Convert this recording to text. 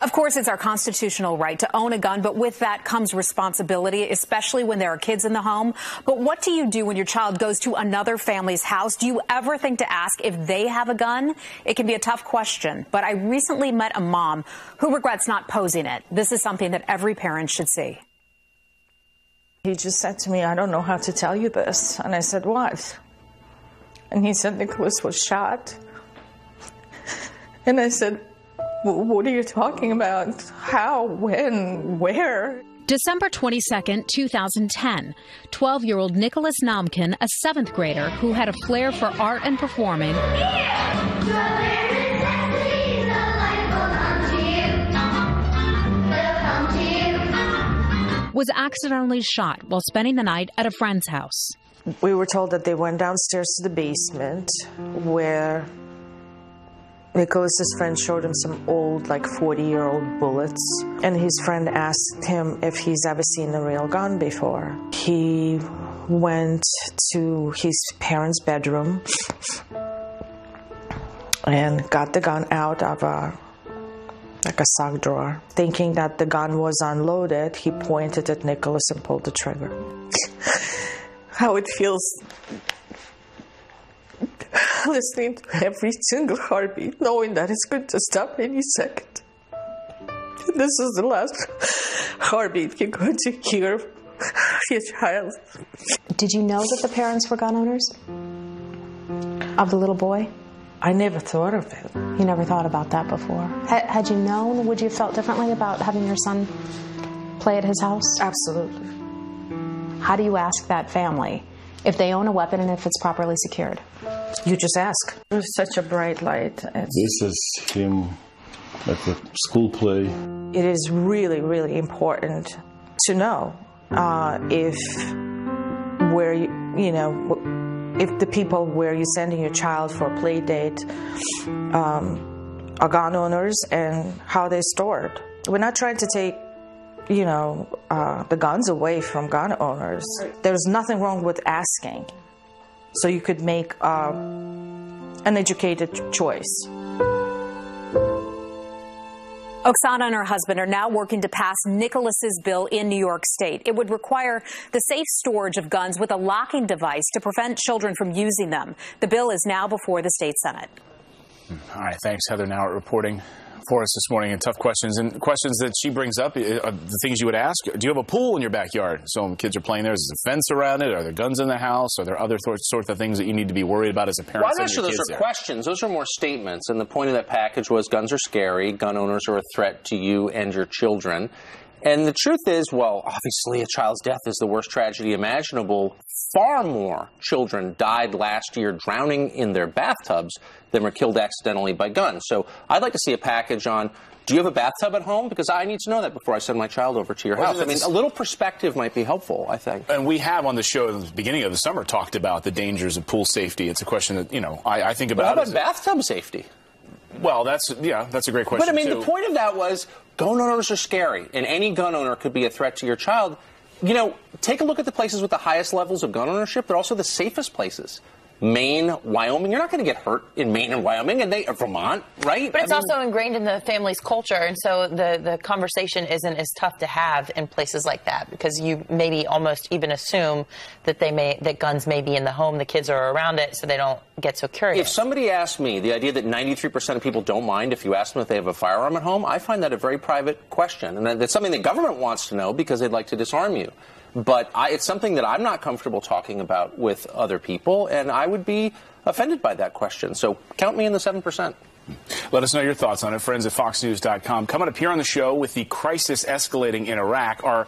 Of course, it's our constitutional right to own a gun, but with that comes responsibility, especially when there are kids in the home. But what do you do when your child goes to another family's house? Do you ever think to ask if they have a gun? It can be a tough question, but I recently met a mom who regrets not posing it. This is something that every parent should see. He just said to me, "I don't know how to tell you this." And I said, "What?" And he said, "Nicholas was shot." And I said, "What are you talking about? How? When? Where?" December 22nd, 2010, 12-year-old Nicholas Namkin, a 7th grader who had a flair for art and performing, was accidentally shot while spending the night at a friend's house. We were told that they went downstairs to the basement where Nicholas's friend showed him some old, like 40-year-old bullets, and his friend asked him if he's ever seen a real gun before. He went to his parents' bedroom and got the gun out of a sock drawer. Thinking that the gun was unloaded, he pointed at Nicholas and pulled the trigger. How it feels listening to every single heartbeat, knowing that it's going to stop any second. This is the last heartbeat you're going to hear of your child. Did you know that the parents were gun owners of the little boy? I never thought of it. You never thought about that before? Had you known, would you have felt differently about having your son play at his house? Absolutely. How do you ask that family if they own a weapon and if it's properly secured? You just ask. It was such a bright light. This is him at the school play. It is really, really important to know if the people where you're sending your child for a play date are gun owners and how they're stored. We're not trying to take the guns away from gun owners. There's nothing wrong with asking, so you could make an educated choice. Oksana and her husband are now working to pass Nicholas's bill in New York State. It would require the safe storage of guns with a locking device to prevent children from using them. The bill is now before the state Senate. All right, thanks, Heather Nauert, reporting for us this morning. And tough questions and questions that she brings up, the things you would ask. Do you have a pool in your backyard? So when kids are playing there, is there a fence around it? Are there guns in the house? Are there other sorts of things that you need to be worried about as a parent? Well, I'm not sure those are questions. Those are more statements. And the point of that package was guns are scary. Gun owners are a threat to you and your children. And the truth is, well, obviously a child's death is the worst tragedy imaginable. Far more children died last year drowning in their bathtubs than were killed accidentally by guns. So I'd like to see a package on, do you have a bathtub at home? Because I need to know that before I send my child over to your house. I mean, a little perspective might be helpful, I think. And we have on the show at the beginning of the summer talked about the dangers of pool safety. It's a question that, I think about. How about bathtub safety? Well, that's a great question, But, I mean, too. The point of that was gun owners are scary, and any gun owner could be a threat to your child. Take a look at the places with the highest levels of gun ownership. They're also the safest places. Maine, Wyoming. You're not going to get hurt in Maine and Wyoming, and Vermont, right? But it's also ingrained in the family's culture, and so the conversation isn't as tough to have in places like that, because you maybe almost even assume that that guns may be in the home, the kids are around it, so they don't get so curious. If somebody asked me, the idea that 93% of people don't mind if you ask them if they have a firearm at home, I find that a very private question, and that's something the government wants to know because they'd like to disarm you. But it's something that I'm not comfortable talking about with other people, and I would be offended by that question. So count me in the 7%. Let us know your thoughts on it. Friends at FoxNews.com. Coming up here on the show, with the crisis escalating in Iraq, are